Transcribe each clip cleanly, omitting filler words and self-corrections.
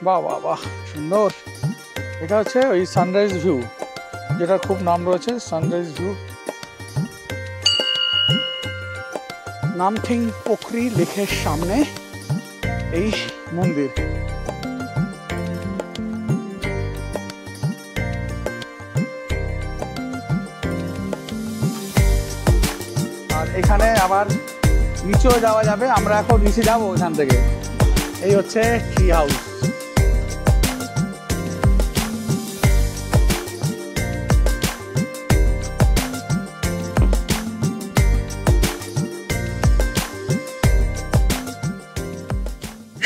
বাহ বাহ বাহ, সুন্দর। এটা হচ্ছে ওই সানরাইজ ভিউ, যেটা খুব নাম রয়েছে, সানরাইজ ভিউ। নামথিং পোখরি লেকের সামনে এই মন্দির। আর এখানে আবার নিচেও যাওয়া যাবে, আমরা এখন নিচে যাবো এখান থেকে। এই হচ্ছে ট্রি হাউস।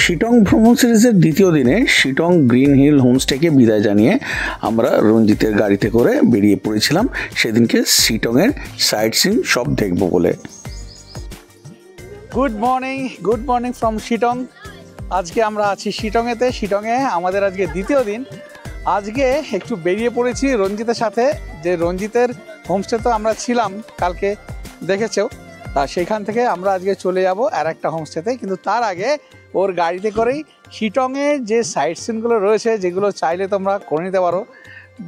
শিটং ভ্রমণ সিরিজের দ্বিতীয় দিনে শিটং গ্রিন হিল হোমস্টেকে বিদায় জানিয়ে আমরা রঞ্জিতের গাড়িতে করে বেরিয়ে পড়েছিলাম সেদিনকে শিটংয়ের সাইট সিন সব দেখব বলে। Good morning from Sittong. আজকে আমরা আছি শিটংয়েতে। শিটংয়ে আমাদের আজকে দ্বিতীয় দিন। আজকে একটু বেরিয়ে পড়েছি রঞ্জিতের সাথে, যে রঞ্জিতের হোমস্টে তো আমরা ছিলাম কালকে, দেখেছো। সেইখান থেকে আমরা আজকে চলে যাব আর একটা হোমস্টেতে, কিন্তু তার আগে ওর গাড়িতে করেই শিটংয়ের যে সাইট সিনগুলো রয়েছে, যেগুলো চাইলে তোমরা করে নিতে পারো,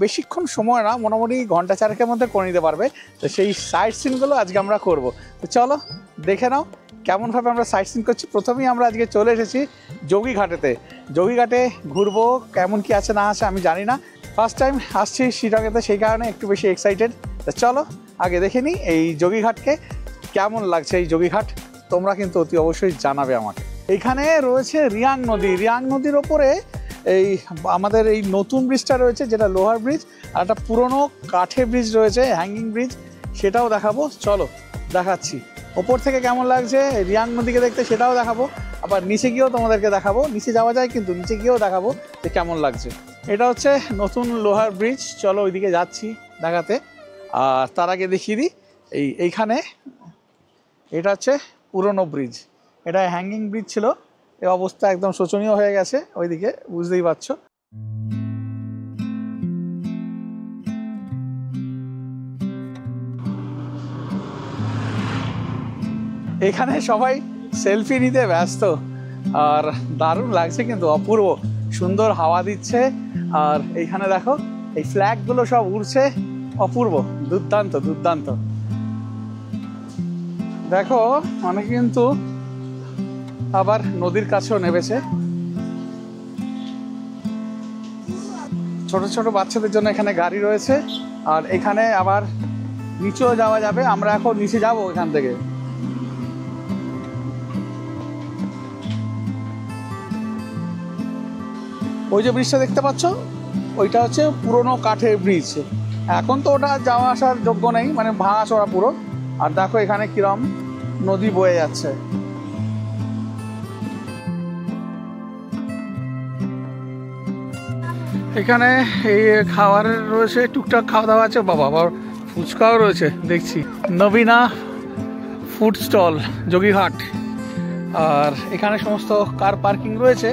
বেশিক্ষণ সময় না, মোটামুটি ঘন্টা চারেকের মধ্যে করে নিতে পারবে। তো সেই সাইট সিনগুলো আজকে আমরা করব। তো চলো দেখে নাও কেমনভাবে আমরা সাইট সিন করছি। প্রথমেই আমরা আজকে চলে এসেছি যোগীঘাটেতে। যোগীঘাটে ঘুরবো, কেমন কি আছে না আছে আমি জানি না, ফার্স্ট টাইম আসছি শিটংয়েতে, সেই কারণে একটু বেশি এক্সাইটেড। তো চলো আগে দেখে নিই এই যোগীঘাটকে, কেমন লাগছে এই যোগীঘাট। তোমরা কিন্তু অতি অবশ্যই জানাবে আমাকে। এইখানে রয়েছে রিয়াং নদী। রিয়াং নদীর ওপরে এই আমাদের এই নতুন ব্রিজটা রয়েছে, যেটা লোহার ব্রিজ, আর একটা পুরনো কাঠের ব্রিজ রয়েছে, হ্যাঙ্গিং ব্রিজ, সেটাও দেখাবো। চলো দেখাচ্ছি ওপর থেকে কেমন লাগছে রিয়াং নদীকে দেখতে, সেটাও দেখাবো। আবার নিচে গিয়েও তোমাদেরকে দেখাবো, নিচে যাওয়া যায় কিন্তু নিচে গিয়েও দেখাবো যে কেমন লাগছে। এটা হচ্ছে নতুন লোহার ব্রিজ, চলো ওইদিকে যাচ্ছি দেখাতে। আর তার আগে দেখিয়ে দিই এইখানে এটা হচ্ছে পুরনো ব্রিজ, এটা হ্যাঙ্গিং ব্রিজ ছিল, এই অবস্থা একদম শোচনীয় হয়ে গেছে ওইদিকে, বুঝতেই পারছো। এখানে সবাই সেলফি নিতে ব্যস্ত, আর দারুণ লাগছে কিন্তু, অপূর্ব সুন্দর হাওয়া দিচ্ছে। আর এইখানে দেখো এই ফ্ল্যাগগুলো সব উড়ছে, অপূর্ব, দুর্দান্ত দুর্দান্ত। দেখো অনেকে কিন্তু আবার নদীর কাছেও নেমেছে। ছোট ছোট বাচ্চাদের জন্য এখানে গাড়ি রয়েছে, আর এখানে আবার নিচেও যাওয়া যাবে, আমরা এখন নিচে যাব এখান থেকে। ওই যে ব্রিজটা দেখতে পাচ্ছ, ওইটা হচ্ছে পুরনো কাঠের ব্রিজ। এখন তো ওটা যাওয়া আসার যোগ্য নেই, মানে ভাঙাচোরা পুরো। আর দেখো এখানে কিরম নদী বয়ে যাচ্ছে। এখানে এই খাবারের রয়েছে, টুকটাক খাওয়া দাওয়া আছে। বাবা, আবার ফুচকাও রয়েছে দেখছি, নবীনা ফুড স্টল যোগীঘাট। আর এখানে সমস্ত কার পার্কিং রয়েছে।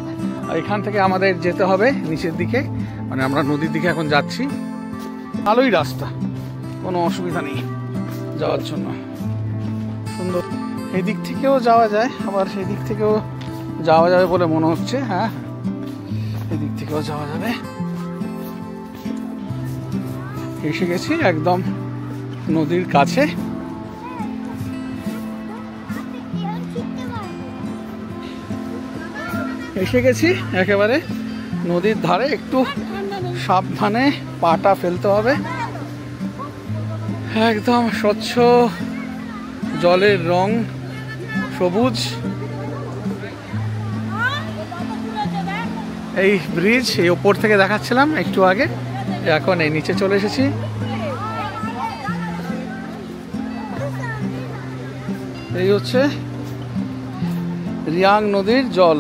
আর এখান থেকে আমাদের যেতে হবে নিচের দিকে, মানে আমরা নদীর দিকে এখন যাচ্ছি। ভালোই রাস্তা, কোনো অসুবিধা নেই যাওয়ার জন্য, সুন্দর। এই দিক থেকেও যাওয়া যায়, আবার সেই দিক থেকেও যাওয়া যাবে বলে মনে হচ্ছে। হ্যাঁ, এই দিক থেকেও যাওয়া যাবে। এসে গেছি একদম নদীর কাছে। এসে গেছি একেবারে নদীর ধারে, একটু সাবধানে পাটা ফেলতে হবে। একদম স্বচ্ছ জলের রং সবুজ। এই ব্রিজ এই ওপর থেকে দেখাচ্ছিলাম একটু আগে, এখন এই নিচে চলে এসেছি। এই হচ্ছে রিয়াং নদীর জল।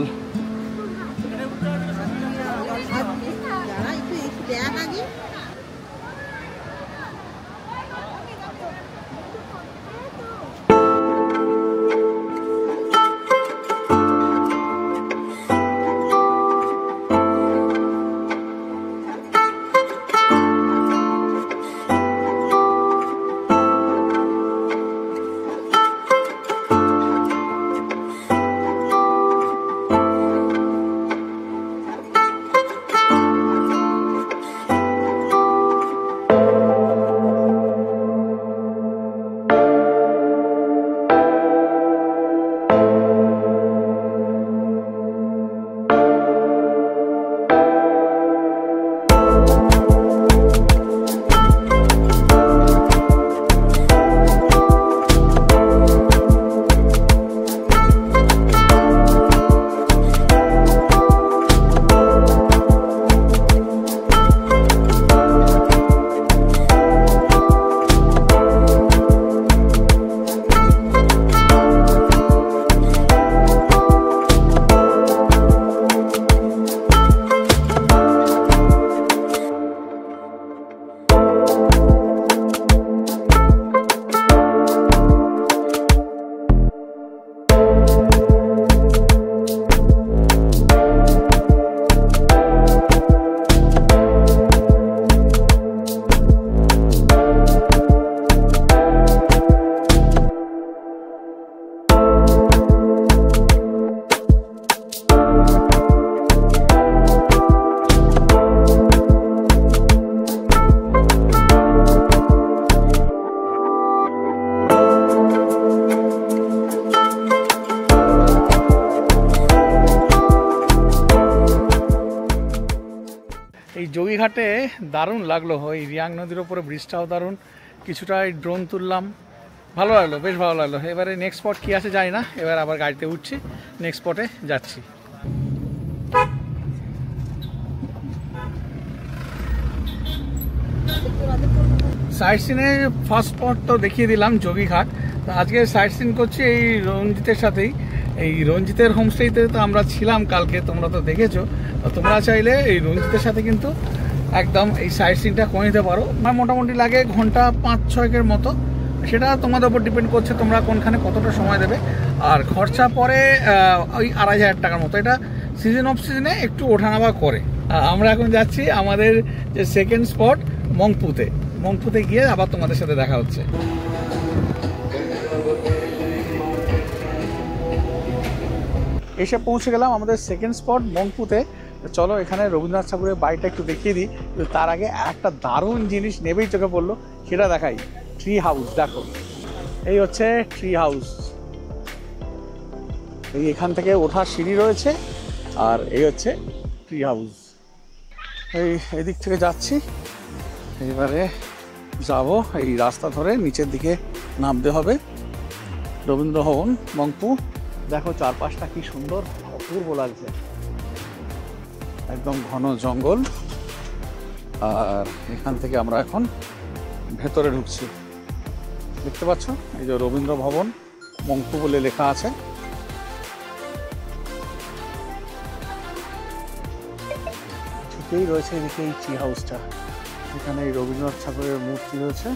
ঘাটে দারুণ লাগলো, ওই রিয়াং নদীর ওপরে ব্রিজটাও দারুণ, কিছুটা ড্রোন তুললাম, ভালো লাগলো, বেশ ভালো লাগলো। এবারে নেক্সট স্পট কী আছে জানি না, এবার আবার গাড়িতে উঠছি, নেক্সট স্পটে যাচ্ছি। সাইট সিনে ফার্স্ট স্পট তো দেখিয়ে দিলাম যোগীঘাট। তো আজকে সাইট সিন করছি এই রঞ্জিতের সাথেই। এই রঞ্জিতের হোমস্টেতে তো আমরা ছিলাম কালকে, তোমরা তো দেখেছো। তোমরা চাইলে এই রঞ্জিতের সাথে কিন্তু একদম এই সাইট সিনটা করে নিতে পারো। আমার মোটামুটি লাগে ঘন্টা 5-6 মতো, সেটা তোমাদের উপর ডিপেন্ড করছে তোমরা কোনখানে কতটা সময় দেবে। আর খরচা পরে ওই 2500 টাকার মতো। এটা সিজন অফ সিজনে একটু ওঠানামা করে। আমরা এখন যাচ্ছি আমাদের যে সেকেন্ড স্পট মংপুতে গিয়ে আবার তোমাদের সাথে দেখা হচ্ছে। এসে পৌঁছে গেলাম আমাদের সেকেন্ড স্পট মংপুতে। চলো এখানে রবীন্দ্রনাথ ঠাকুরের বাড়িটা একটু দেখিয়ে দিই। তার আগে একটা দারুণ জিনিস নেবেই চোখে পড়লো, সেটা দেখাই। ট্রি হাউস দেখো, এই হচ্ছে ট্রি হাউস। এই এখান থেকে ওঠার সিঁড়ি রয়েছে, আর এই হচ্ছে ট্রি হাউস। এদিক থেকে যাচ্ছি, এবারে যাব এই রাস্তা ধরে নিচের দিকে নামতে হবে। রবীন্দ্র ভবন মংপু, দেখো চারপাশটা কি সুন্দর, অপূর্ব লাগছে, একদম ঘন জঙ্গল। আর এখান থেকে আমরা এখন ভেতরে ঢুকছি, দেখতে পাচ্ছ এই যে রবীন্দ্র ভবন মংপু বলে লেখা আছে। ঠিকই রয়েছে এদিকে এই ট্রি হাউসটা, এখানে এই রবীন্দ্রনাথ ঠাকুরের মূর্তি রয়েছে।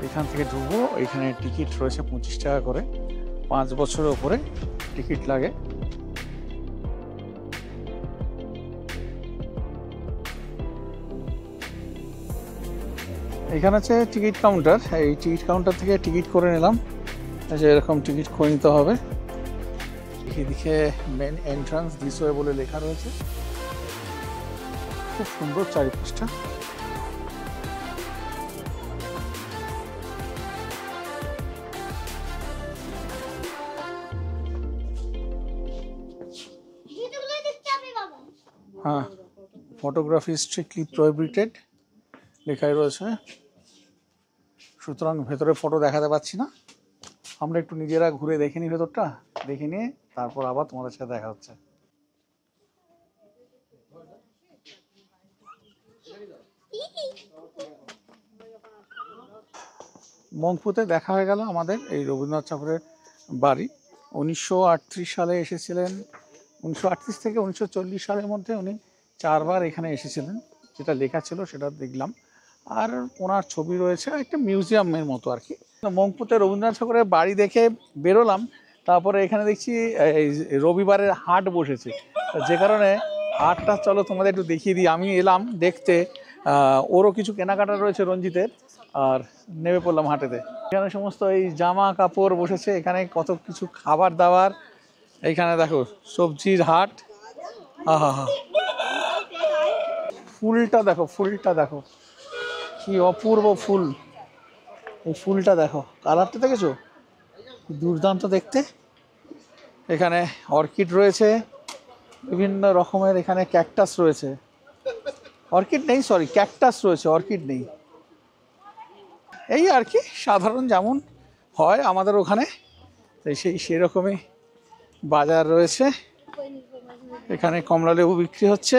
এখান থেকে ঢুকবো, এখানে টিকিট রয়েছে 25 টাকা করে, 5 বছরের উপরে টিকিট লাগে। এখানে আছে টিকিট কাউন্টার, এই টিকিট কাউন্টার থেকে টিকিট করে নিলাম। এরকম টিকিট করে নিতে হবে। এদিকে মেন এন্ট্রান্স দিস ওয়ে বলে লেখা রয়েছে, খুব সুন্দর চারিপাশটা। হ্যাঁ, ফটোগ্রাফি স্ট্রিক্টলি প্রহিবিটেড লেখাই রয়েছে, সুতরাং ভেতরে ফটো দেখাতে পাচ্ছি না। আমরা একটু নিজেরা ঘুরে দেখে নিই ভেতরটা, দেখে নিয়ে তারপর আবার তোমাদের সাথে দেখা হচ্ছে। মংপুতে দেখা হয়ে গেল আমাদের এই রবীন্দ্রনাথ ঠাকুরের বাড়ি। 1938 সালে এসেছিলেন, 1938 থেকে 1940 সালের মধ্যে উনি 4 বার এখানে এসেছিলেন, যেটা লেখা ছিল সেটা দেখলাম। আর ওনার ছবি রয়েছে, একটা মিউজিয়ামের মতো আর কি। মংপুতে রবীন্দ্রনাথ ঠাকুরের বাড়ি দেখে বেরোলাম, তারপরে এখানে দেখছি এই রবিবারের হাট বসেছে, যে কারণে হাটটা চলো তোমাদের একটু দেখিয়ে দিই। আমি এলাম দেখতে, ওরও কিছু কেনাকাটা রয়েছে রঞ্জিতের, আর নেমে পড়লাম হাটেতে। এখানে সমস্ত এই জামা কাপড় বসেছে, এখানে কত কিছু খাবার দাবার। এইখানে দেখো সবজির হাট, আহা হা, ফুলটা দেখো কি অপূর্ব ফুল। এই ফুলটা দেখো, কালারটা দেখেছো, দুর্দান্ত দেখতে। এখানে অর্কিড রয়েছে বিভিন্ন রকমের, এখানে ক্যাকটাস রয়েছে, অর্কিড নেই, সরি ক্যাকটাস রয়েছে, অর্কিড নেই। এই আর কি সাধারণ যেমন হয় আমাদের ওখানে, সেরকমই বাজার রয়েছে। এখানে কমলালেবু বিক্রি হচ্ছে,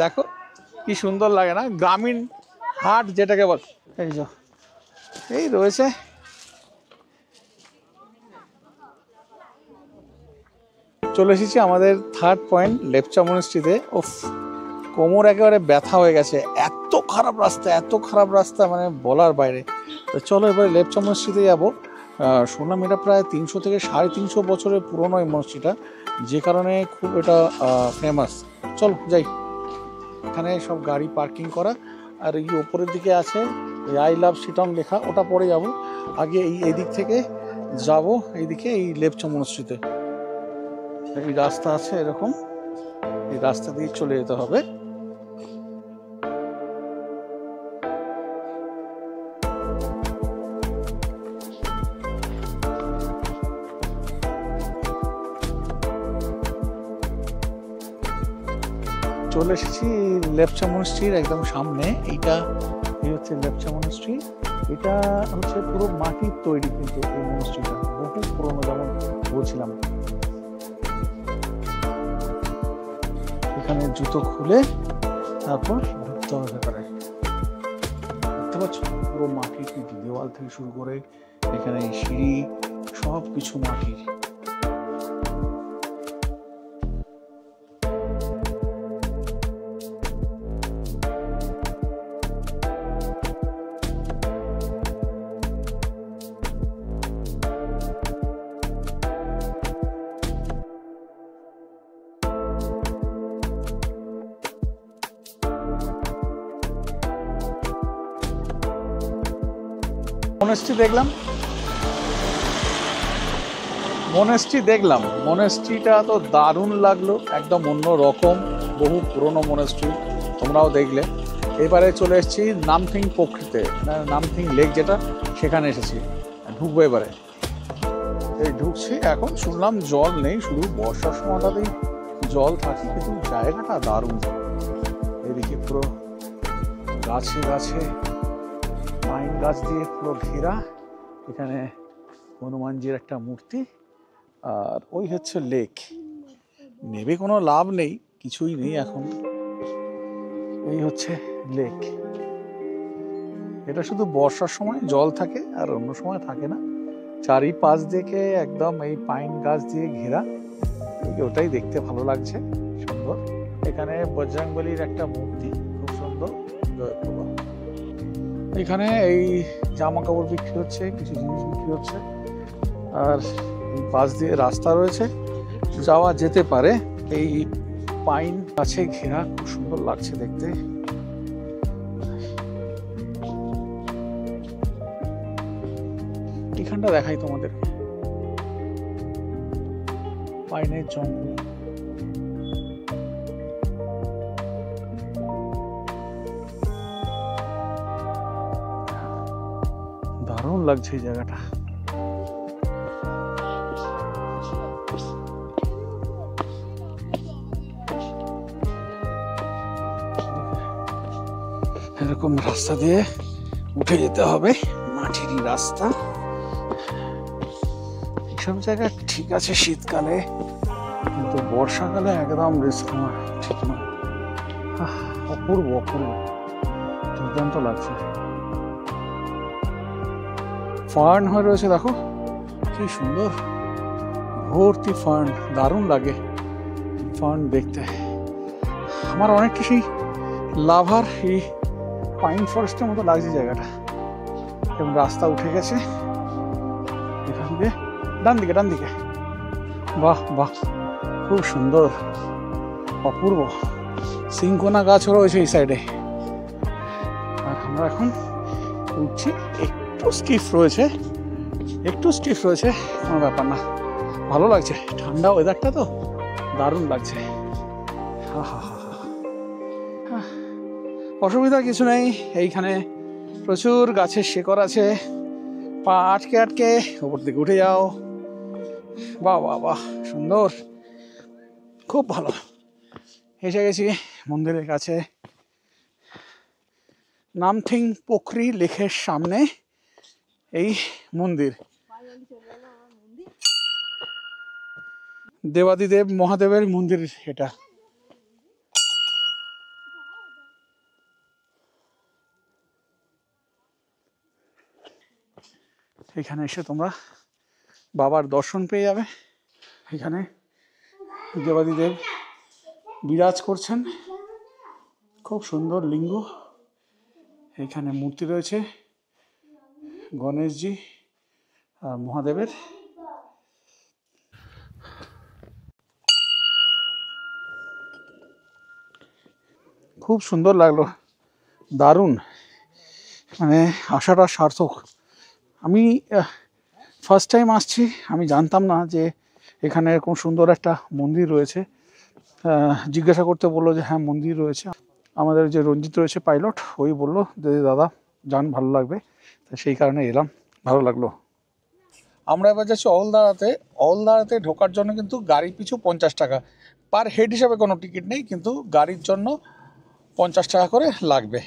দেখো কি সুন্দর লাগে না, গ্রামীণ হাট যেটাকে বল। এই রয়েছে। চলে এসেছি আমাদের থার্ড পয়েন্ট লেপচা মনিস্ট্রিতে। ওফ, কোমর একেবারে ব্যথা হয়ে গেছে, এত খারাপ রাস্তা মানে বলার বাইরে। তো চলো এবারে লেপচা মনিস্ট্রিতে যাবো। শুনলাম এটা প্রায় 300 থেকে 350 বছরের পুরনো এই মসজিদটা, যে কারণে খুব এটা ফেমাস। চলো যাই। এখানে সব গাড়ি পার্কিং করা, আর এই ওপরের দিকে আছে আই লাভ শিটং লেখা, ওটা পরে যাব। আগে এই দিক থেকে যাব, এইদিকে এই লেপচা মনিস্ট্রিতে এই রাস্তা আছে এরকম, এই রাস্তা দিয়ে চলে যেতে হবে। চলে এসেছি লেপচা মনস্ট্রির একদম সামনে। এই হচ্ছে লেপচা মনস্ট্রি। এটা হচ্ছে পুরো মাটির তৈরি, কিন্তু এই মনস্ট্রিটা বহু পুরনো, যেমন বলছিলাম। এখানে জুতো খুলে তারপর ঢুকতে হবে ভেতরে। দেখতে পাচ্ছ পুরো মাটির, কিন্তু দেওয়াল থেকে শুরু করে এখানে সিঁড়ি সব কিছু মাটির। মনেস্ট্রিটা তো দারুণ লাগলো, একদম অন্য রকম, বহু পুরনো মনেস্ট্রি, তোমরাও দেখলে। এবারে চলে এসেছি নামথিং পোখরিতে, নামথিং লেক যেটা, সেখানে এসেছি। ঢুকবো এবারে, এই ঢুকছি। এখন শুনলাম জল নেই, শুধু বর্ষার সময়টাতেই জল থাকে, কিন্তু জায়গাটা দারুণ। এদিকে পুরো গাছে গাছে পাইন গাছ দিয়ে পুরো ঘেরা। এখানে হনুমানজির একটা মূর্তি, আর ওই হচ্ছে লেক। নেবে কোনো লাভ নেই, কিছুই নেই এখন। এই হচ্ছে লেক। এটা শুধু বর্ষার সময় জল থাকে, আর অন্য সময় থাকে না। চারিপাশ দিকে একদম এই পাইন গাছ দিয়ে ঘেরা, ওটাই দেখতে ভালো লাগছে, সুন্দর। এখানে বজরংবলীর একটা মূর্তি, খুব সুন্দর। এখানে এই জামা কাপড় বিক্রি হচ্ছে, কিছু জিনিস বিক্রি হচ্ছে, আর এই পাশ দিয়ে রাস্তা রয়েছে, যাওয়া যেতে পারে। এই পাইন গাছে ঘেরা, খুব সুন্দর লাগছে দেখতে। এখানটা দেখাই তোমাদের, পাইনের জঙ্গল। দারুণ লাগছে এই জায়গাটা। এরকম রাস্তা দিয়ে উঠে যেতে হবে, মাটিরই রাস্তা। এইসব জায়গা ঠিক আছে শীতকালে, কিন্তু বর্ষাকালে একদম রিস্ক নেওয়া ঠিক নয়। অপূর্ব অপূর্ব, দুর্দান্ত লাগছে। ফার্ন হয়ে রয়েছে, দেখো কি সুন্দর, ভর্তি ফার্ন, দারুণ লাগে ফার্ন দেখতে। আমার অনেকটা সেই লাভার এই পাইন ফরেস্টের মতো লাগছে জায়গাটা। এবং রাস্তা উঠে গেছে এখান দিয়ে, ডান দিকে। বাহ বাহ, খুব সুন্দর, অপূর্ব। সিংকোনা গাছও রয়েছে এই সাইডে। আর আমরা এখন উঠছি, একটু স্টিফ রয়েছে, কোনো ব্যাপার না, ভালো লাগছে। ঠান্ডা ওয়েদারটা তো দারুণ লাগছে। অসুবিধা কিছু নেই, এইখানে প্রচুর গাছের শেকড় আছে, পা আটকে আটকে উপর দিকে উঠে যাও। বাহ বাহ বাহ, সুন্দর, খুব ভালো। এসে গেছি মন্দিরের কাছে, নামথিং পোখরি লেকের সামনে এই মন্দির। দেবাদিদেব মহাদেবের মন্দির এটা। এখানে এসে তোমরা বাবার দর্শন পেয়ে যাবে। এখানে দেবাদিদেব বিরাজ করছেন, খুব সুন্দর লিঙ্গ। এখানে মূর্তি রয়েছে গণেশজি আর মহাদেবের। খুব সুন্দর লাগলো, দারুণ, মানে আসাটা সার্থক। আমি ফার্স্ট টাইম আসছি, আমি জানতাম না যে এখানে এরকম সুন্দর একটা মন্দির রয়েছে। জিজ্ঞাসা করতে বললো যে হ্যাঁ মন্দির রয়েছে। আমাদের যে রঞ্জিত রয়েছে পাইলট, ওই বললো যে দাদা যান, ভালো লাগবে, তো সেই কারণে এলাম, ভালো লাগলো। আমরা এবার যাচ্ছি অলদারাতে। অলদারাতে ঢোকার জন্য কিন্তু গাড়ি পিছু 50 টাকা, পার হেড হিসাবে কোনো টিকিট নেই, কিন্তু গাড়ির জন্য 50 টাকা করে লাগবে।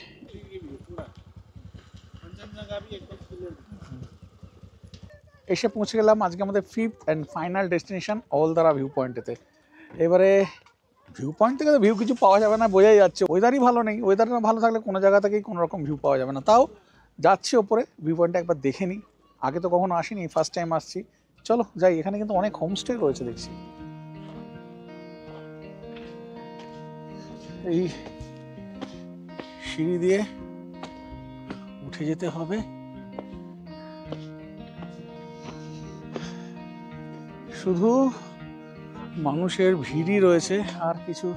এসে পৌঁছে গেলাম আজকে আমাদের 5th অ্যান্ড ফাইনাল ডেস্টিনেশন অলদারা ভিউ পয়েন্টেতে। এবারে ভিউ পয়েন্ট থেকে তো ভিউ কিছু পাওয়া যাবে না, বোঝাই যাচ্ছে। ওয়েদারই ভালো নেই, ওয়েদার ভালো থাকলে কোনো জায়গা থেকেই কোনো রকম ভিউ পাওয়া যাবে না। তাও যাচ্ছি ওপরে, ভিউ পয়েন্টটা একবার দেখে নিই, আগে তো কখনো আসিনি, ফার্স্ট টাইম আসছি। চলো যাই। এখানে কিন্তু অনেক হোমস্টে রয়েছে দেখছি। এই সিঁড়ি দিয়ে উঠে যেতে হবে। শুধু মানুষের ভিড়ই রয়েছে, আর কিছু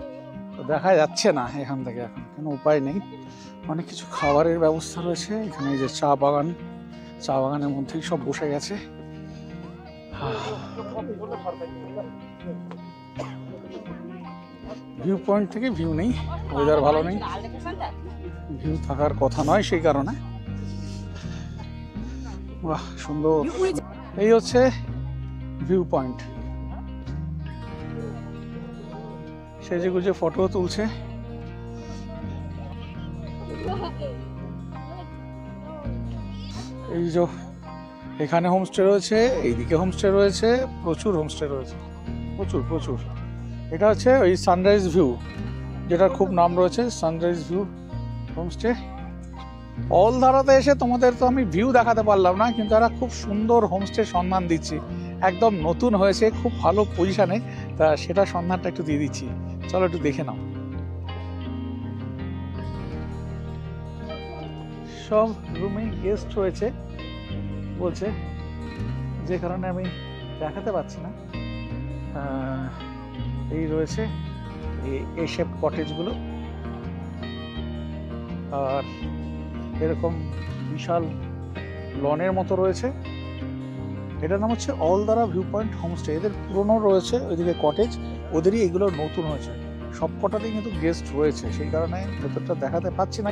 দেখা যাচ্ছে না এখান থেকে। এখন কোনো উপায় নেই। অনেক কিছু খাবারের ব্যবস্থা রয়েছে এখানে। এই যে চা বাগান, চা বাগানের মধ্যেই সব বসে গেছে। ভিউ পয়েন্ট থেকে ভিউ নেই, ওয়েদার ভালো নেই, ভিউ থাকার কথা নয় সেই কারণে। বাহ সুন্দর। এই হচ্ছে ভিউ পয়েন্ট। সেজে গুজে ফটো তুলছে। এই যে এখানে হোমস্টে রয়েছে, এইদিকে হোমস্টে রয়েছে, প্রচুর হোমস্টে রয়েছে, প্রচুর প্রচুর। এটা হচ্ছে ওই সানরাইজ ভিউ, যেটার খুব নাম রয়েছে, সানরাইজ ভিউ হোমস্টে। অলধারাতে এসে তোমাদের তো আমি ভিউ দেখাতে পারলাম না, কিন্তু এরা খুব সুন্দর হোমস্টে সন্ধান দিচ্ছি। একদম নতুন হয়েছে, খুব ভালো পজিশনে, তা সেটা সন্ধানটা একটু দিয়ে দিচ্ছি। চলো একটু দেখে নাও। সব রুমে গেস্ট রয়েছে বলছে, যে কারণে আমি দেখাতে পারছি না। এই রয়েছে এই শেপ কটেজগুলো, আর এরকম বিশাল লনের মতো রয়েছে। এটার নাম হচ্ছে অলদারা ভিউ পয়েন্ট হোমস্টে। এদের পুরনো রয়েছে ওইদিকে কটেজ, ওদেরই এগুলো নতুন হয়েছে। সব কটাতেই কিন্তু গেস্ট রয়েছে, সেই কারণে ভেতরটা দেখাতে পাচ্ছি না।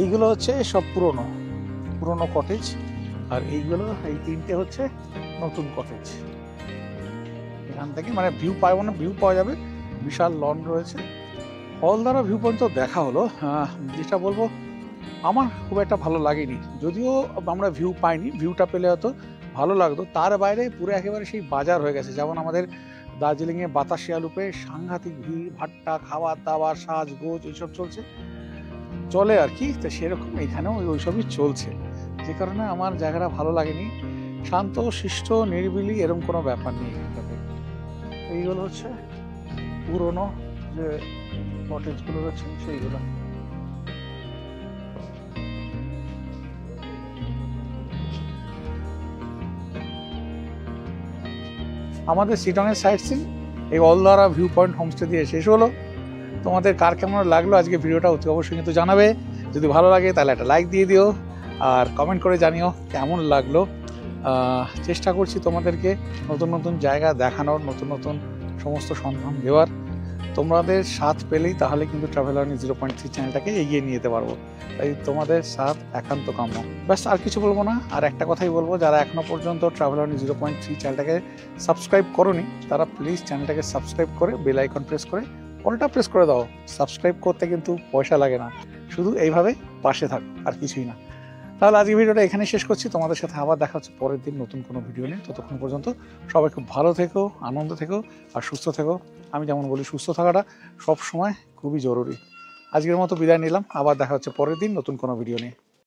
এইগুলো হচ্ছে সব পুরনো পুরনো কটেজ, আর এইগুলো এই তিনটে হচ্ছে নতুন কটেজ। এখান থেকে মানে ভিউ পাবো না, ভিউ পাওয়া যাবে। বিশাল লন রয়েছে। অলদারা ভিউ পয়েন্ট তো দেখা হলো। যেটা বলবো, আমার খুব একটা ভালো লাগেনি, যদিও আমরা ভিউ পাইনি। ভিউটা পেলে হয়তো ভালো লাগতো। তার বাইরে পুরো একেবারে সেই বাজার হয়ে গেছে, যেমন আমাদের দার্জিলিংয়ে বাতাসিয়া লুপে সাংঘাতিক ভিড়, ভাট্টা, খাবার দাবার, সাজগোজ এইসব চলে আর কি। তো সেরকম এখানেও ওইসবই চলছে, যে কারণে আমার জায়গাটা ভালো লাগেনি। শান্ত শিষ্ট নিরিবিলি এরকম কোনো ব্যাপার নেই এখানটাতে। এইগুলো হচ্ছে পুরনো যে কটেজগুলো রয়েছে সেইগুলো। আমাদের শিটংয়ের সাইট সিন এই অলদারা ভিউ পয়েন্ট হোমস্টে দিয়ে শেষ হলো। তোমাদের কার কেমন লাগলো আজকে ভিডিওটা অতি অবশ্যই কিন্তু জানাবে। যদি ভালো লাগে তাহলে একটা লাইক দিয়ে দিও, আর কমেন্ট করে জানিও কেমন লাগলো। চেষ্টা করছি তোমাদেরকে নতুন নতুন জায়গা দেখানোর, নতুন নতুন সমস্ত সন্ধান দেওয়ার। তোমাদের সাথ পেলেই তাহলে কিন্তু ট্রাভেল আর্নি 0.3 চ্যানেলটাকে এগিয়ে নিয়ে যেতে পারবো। তাই তোমাদের সাথ একান্ত কাম্য। ব্যাস, আর কিছু বলবো না। আর একটা কথাই বলবো, যারা এখনো পর্যন্ত ট্রাভেল আর্নি 0.3 চ্যানেলটাকে সাবস্ক্রাইব করোনি, তারা প্লিজ চ্যানেলটাকে সাবস্ক্রাইব করে বেল আইকন প্রেস করে অলটা প্রেস করে দাও। সাবস্ক্রাইব করতে কিন্তু পয়সা লাগে না, শুধু এইভাবে পাশে থাকো, আর কিছুই না। তাহলে আজকে ভিডিওটা এখানে শেষ করছি। তোমাদের সাথে আবার দেখা হচ্ছে পরের দিন নতুন কোনো ভিডিও নিয়ে। ততক্ষণ পর্যন্ত সবাই খুব ভালো থেকো, আনন্দ থেকো, আর সুস্থ থেকো। আমি যেমন বলি, সুস্থ থাকাটা সব সময় খুবই জরুরি। আজকের মতো বিদায় নিলাম, আবার দেখা হচ্ছে পরের দিন নতুন কোনো ভিডিও নিয়ে।